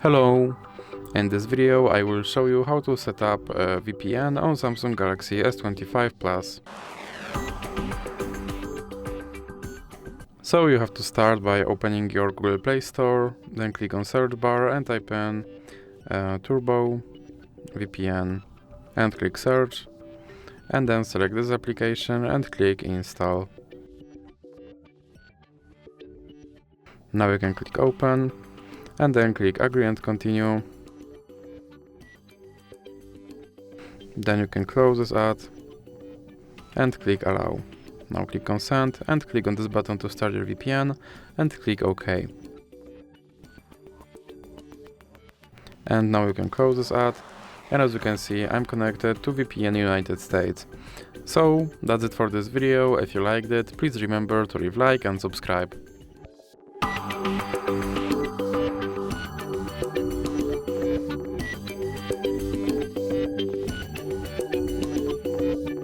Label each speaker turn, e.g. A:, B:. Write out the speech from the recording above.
A: Hello! In this video I will show you how to set up a VPN on Samsung Galaxy S25 Plus. So you have to start by opening your Google Play Store, then click on search bar and type in Turbo VPN and click search, and then select this application and click install. Now you can click open and then click agree and continue. Then you can close this ad and click allow. Now click consent and click on this button to start your VPN and click OK. And now you can close this ad, and as you can see I'm connected to VPN United States. So that's it for this video. If you liked it, please remember to leave like and subscribe.